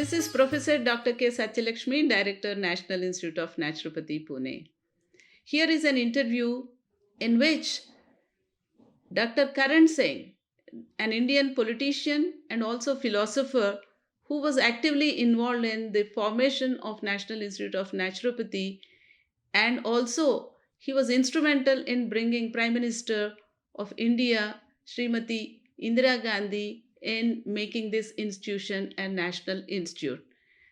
This is Professor Dr K Satyalakshmi, Director, National Institute of Naturopathy, Pune. Here is an interview in which Dr Karan Singh, an Indian politician and also philosopher who was actively involved in the formation of National Institute of Naturopathy, and also he was instrumental in bringing Prime Minister of India Srimati Indira Gandhi in making this institution a national institute.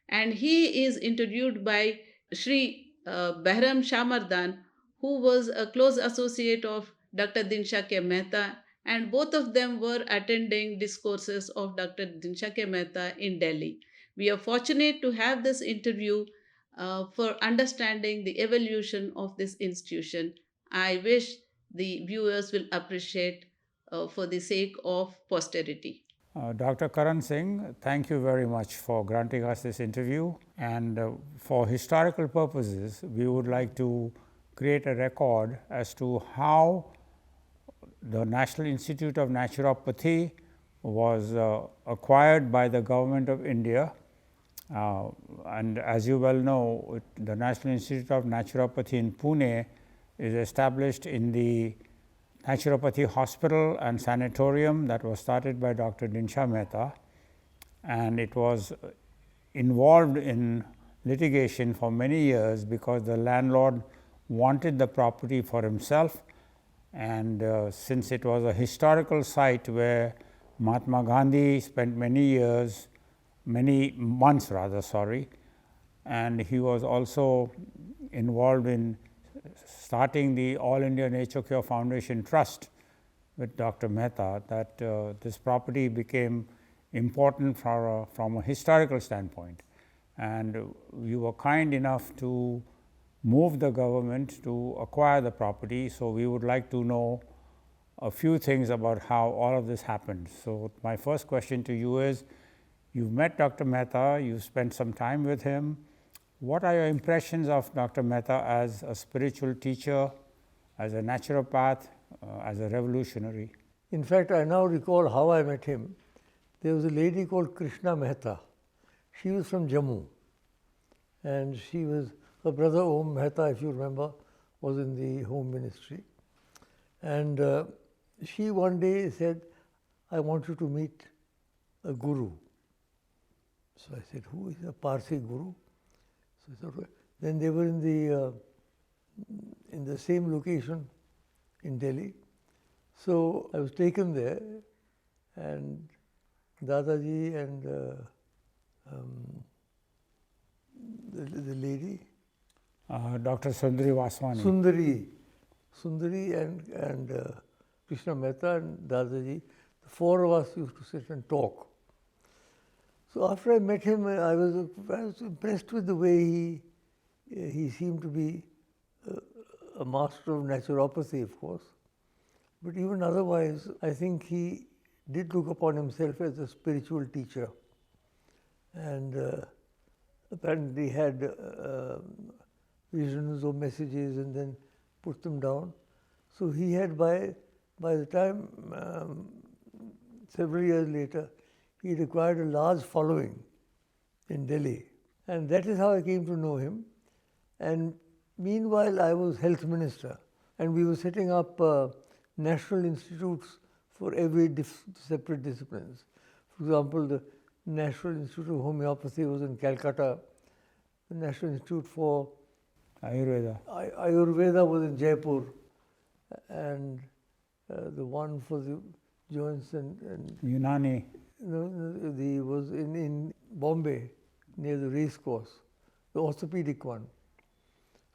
And he is interviewed by Shri Bahram Shah Mardaan, who was a close associate of Dr Dinshaw K Mehta, and both of them were attending discourses of Dr Dinshaw K Mehta in Delhi. We are fortunate to have this interview for understanding the evolution of this institution. I wish the viewers will appreciate for the sake of posterity. Dr. Karan Singh, thank you very much for granting us this interview. And for historical purposes, we would like to create a record as to how the National Institute of Naturopathy was acquired by the Government of India. And as you well know, the National Institute of Naturopathy in Pune is established in the Naturopathy Hospital and Sanatorium that was started by Dr Dinshaw Mehta, and it was involved in litigation for many years because the landlord wanted the property for himself, and since it was a historical site where Mahatma Gandhi spent many months rather, and he was also involved in starting the All India Nature Cure Foundation Trust with Dr. Mehta, that this property became important from a historical standpoint. And you were kind enough to move the government to acquire the property. So we would like to know a few things about how all of this happened. So my first question to you is, you've met Dr. Mehta, you've spent some time with him. What are your impressions of Dr. Mehta as a spiritual teacher, as a naturopath, as a revolutionary? In fact, I now recall how I met him. There was a lady called Krishna Mehta. She was from Jammu, and her brother Om Mehta, if you remember, was in the Home Ministry. And she one day said, "I want you to meet a guru." So I said, "Who is a Parsi guru?" So I thought, then they were in the same location in Delhi. So I was taken there, and Dadaji and the lady, Dr. Sundari Vaswani. Sundari and Krishna Mehta and Dadaji, the four of us used to sit and talk. So after I met him, I was impressed with the way he seemed to be a master of naturopathy, of course. But even otherwise, I think he did look upon himself as a spiritual teacher, and apparently had visions or messages and then put them down. So he had, by the time, several years later, he acquired a large following in Delhi, and that is how I came to know him. And meanwhile, I was health minister, and we were setting up national institutes for every separate disciplines. For example, the National Institute of Homeopathy was in Calcutta. The National Institute for Ayurveda was in Jaipur, and the one for the joints and Unani. Was in Bombay, near the race course, the orthopedic one.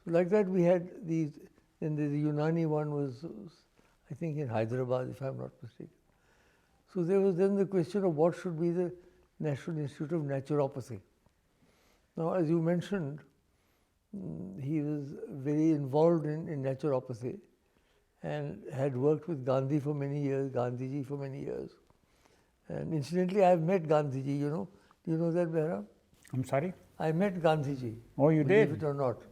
So like that we had these, and the Unani one was, I think, in Hyderabad, if I'm not mistaken. So there was then the question of what should be the National Institute of Naturopathy. Now, as you mentioned, he was very involved in naturopathy and had worked with Gandhiji for many years. And incidentally, I have met Gandhiji, you know. Do you know that, Behram? I'm sorry? I met Gandhiji. Oh, you believe did? It or not.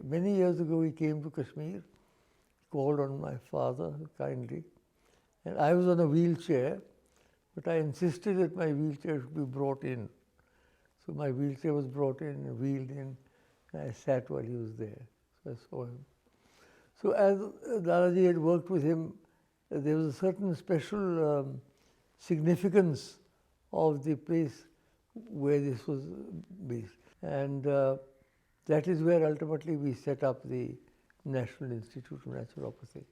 Many years ago, he came to Kashmir, called on my father kindly. And I was on a wheelchair, but I insisted that my wheelchair should be brought in. So my wheelchair was brought in, wheeled in, and I sat while he was there. So I saw him. So as Dadaji had worked with him, there was a certain special significance of the place where this was based. And that is where ultimately we set up the National Institute of Naturopathy.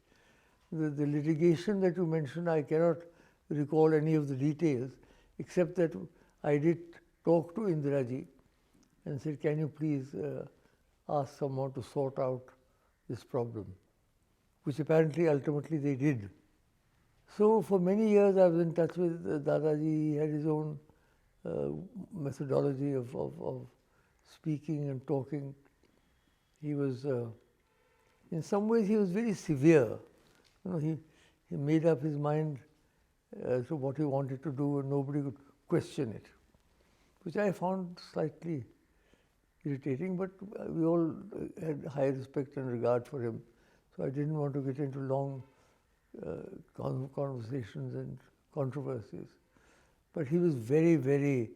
The litigation that you mentioned, I cannot recall any of the details, except that I did talk to Indiraji and said, can you please ask someone to sort out this problem, which apparently ultimately they did. So for many years I was in touch with Dadaji. He had his own methodology of speaking and talking. He was, in some ways he was very severe. You know, he made up his mind as to what he wanted to do and nobody could question it, which I found slightly irritating, but we all had high respect and regard for him. So I didn't want to get into long conversations and controversies. But he was very, very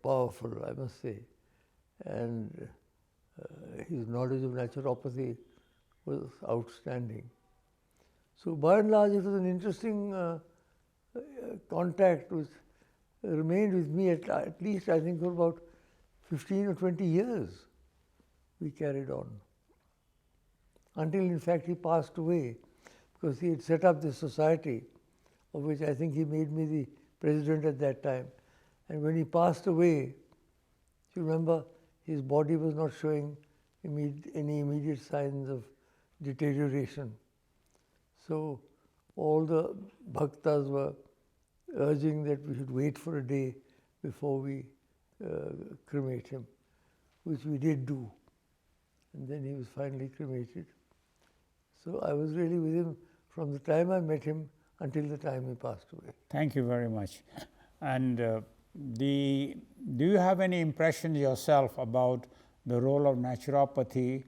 powerful, I must say. And his knowledge of naturopathy was outstanding. So by and large, it was an interesting contact which remained with me at least, I think, for about 15 or 20 years we carried on. Until, in fact, he passed away, because he had set up this society, of which I think he made me the president at that time. And when he passed away, you remember, his body was not showing any immediate signs of deterioration. So all the bhaktas were urging that we should wait for a day before we cremate him, which we did do. And then he was finally cremated. So I was really with him from the time I met him until the time he passed away. Thank you very much. And do you have any impressions yourself about the role of naturopathy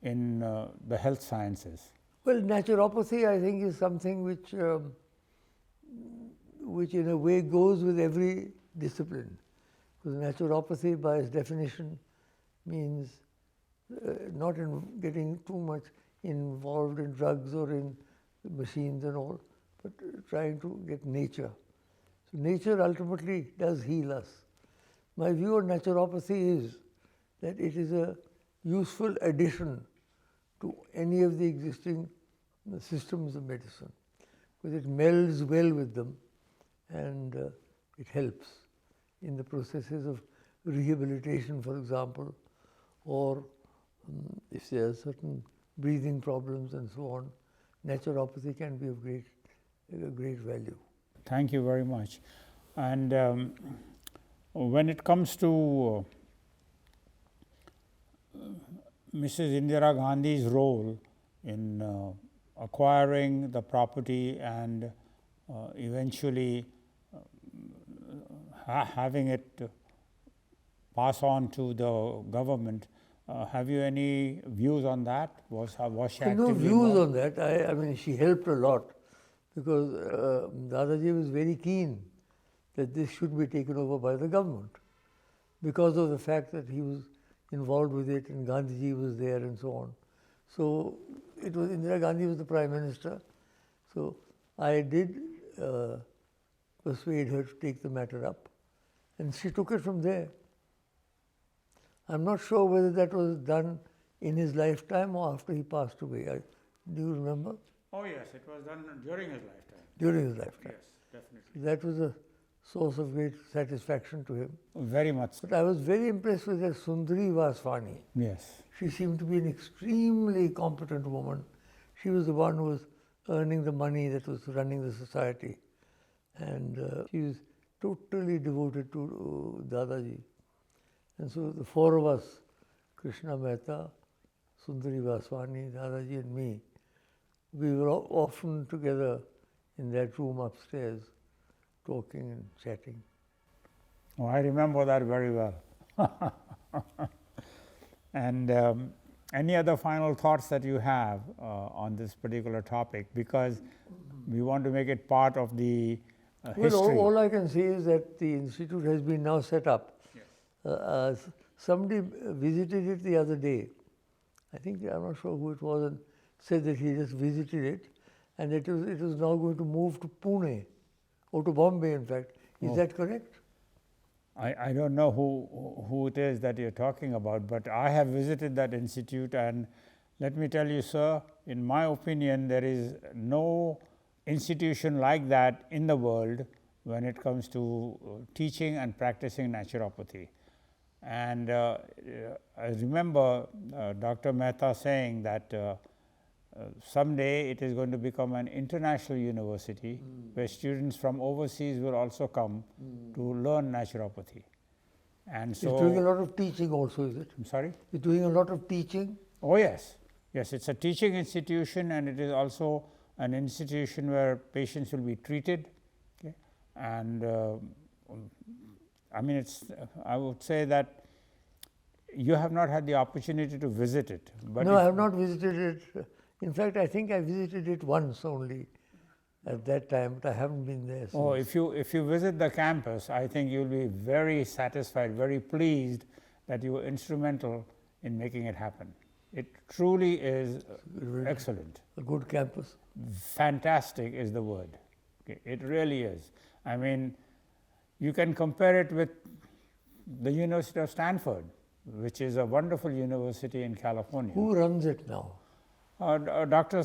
in the health sciences? Well, naturopathy, I think, is something which in a way goes with every discipline. Because naturopathy, by its definition, means not in getting too much involved in drugs or in machines and all, but trying to get nature. So nature ultimately does heal us. My view on naturopathy is that it is a useful addition to any of the existing systems of medicine, because it melds well with them and it helps in the processes of rehabilitation, for example, or if there are certain breathing problems and so on, naturopathy can be of great value. Thank you very much. And when it comes to Mrs. Indira Gandhi's role in acquiring the property and eventually having it pass on to the government, have you any views on that? Was she actively No views on that. I mean, she helped a lot, because Dadaji was very keen that this should be taken over by the government, because of the fact that he was involved with it and Gandhiji was there and so on. So it was Indira Gandhi was the Prime Minister. So I did persuade her to take the matter up, and she took it from there. I'm not sure whether that was done in his lifetime or after he passed away. Do you remember? Oh yes, it was done during his lifetime. During his lifetime. Yes, definitely. That was a source of great satisfaction to him. Very much so. But I was very impressed with that Sundari Vaswani. Yes. She seemed to be an extremely competent woman. She was the one who was earning the money that was running the society. And she was totally devoted to Dadaji. And so the four of us, Krishna Mehta, Sundari Vaswani, Dadaji and me, we were often together in that room upstairs, talking and chatting. Oh, I remember that very well. And any other final thoughts that you have on this particular topic? Because we want to make it part of the history. Well, all I can say is that the institute has been now set up. Yes. somebody visited it the other day. I think, I'm not sure who it was, and said that he just visited it, and it was now going to move to Pune, or to Bombay, in fact. Is that correct? I don't know who it is that you're talking about, but I have visited that institute, and let me tell you, sir, in my opinion, there is no institution like that in the world when it comes to teaching and practicing naturopathy. And I remember Dr. Mehta saying that someday it is going to become an international university where students from overseas will also come to learn naturopathy. And so It's doing a lot of teaching also, is it? I'm sorry? It's doing a lot of teaching. Oh yes, yes, it's a teaching institution, and it is also an institution where patients will be treated. Okay? And I mean, it's, I would say that you have not had the opportunity to visit it. But No, I have not visited it. In fact, I think I visited it once only at that time, but I haven't been there since. Oh, if you visit the campus, I think you'll be very satisfied, very pleased that you were instrumental in making it happen. It truly is excellent. A good campus. Fantastic is the word. Okay, it really is. I mean, you can compare it with the University of Stanford, which is a wonderful university in California. Who runs it now? Dr.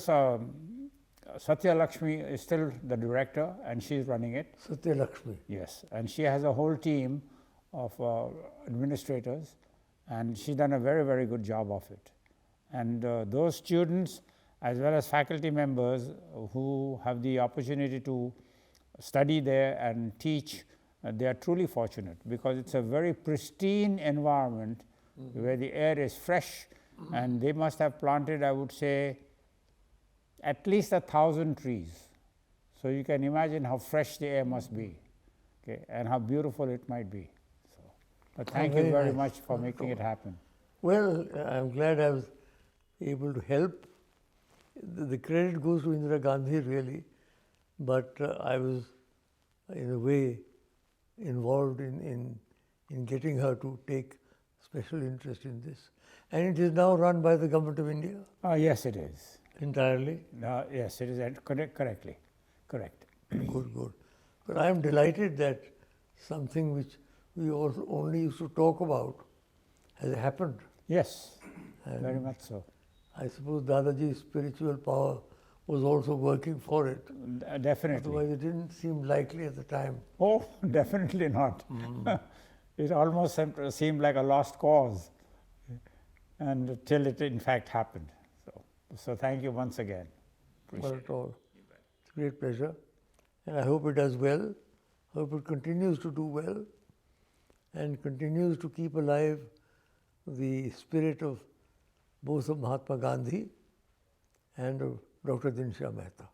Satya Lakshmi is still the director, and she is running it. Satya Lakshmi. Yes, and she has a whole team of administrators, and she's done a very, very good job of it. And those students, as well as faculty members who have the opportunity to study there and teach, they are truly fortunate, because it's a very pristine environment where the air is fresh, and they must have planted, I would say, at least 1,000 trees. So you can imagine how fresh the air must be, okay, and how beautiful it might be. So, but thank you very much for making it happen. Well, I'm glad I was able to help. The credit goes to Indira Gandhi, really, but I was, in a way, involved in getting her to take special interest in this. And it is now run by the Government of India? Yes, it is. Entirely? Yes, it is correctly. Correct. Good, good. But I am delighted that something which we also only used to talk about has happened. Yes, very much so. I suppose Dadaji's spiritual power was also working for it. Definitely. Otherwise, it didn't seem likely at the time. Oh, definitely not. It almost seemed like a lost cause, and till it in fact happened. So thank you once again. Not at all. It's a great pleasure. And I hope it does well. I hope it continues to do well and continues to keep alive the spirit of both of Mahatma Gandhi and of Dr. Dinshaw Mehta.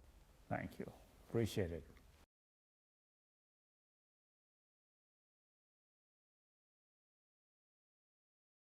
Thank you. Appreciate it.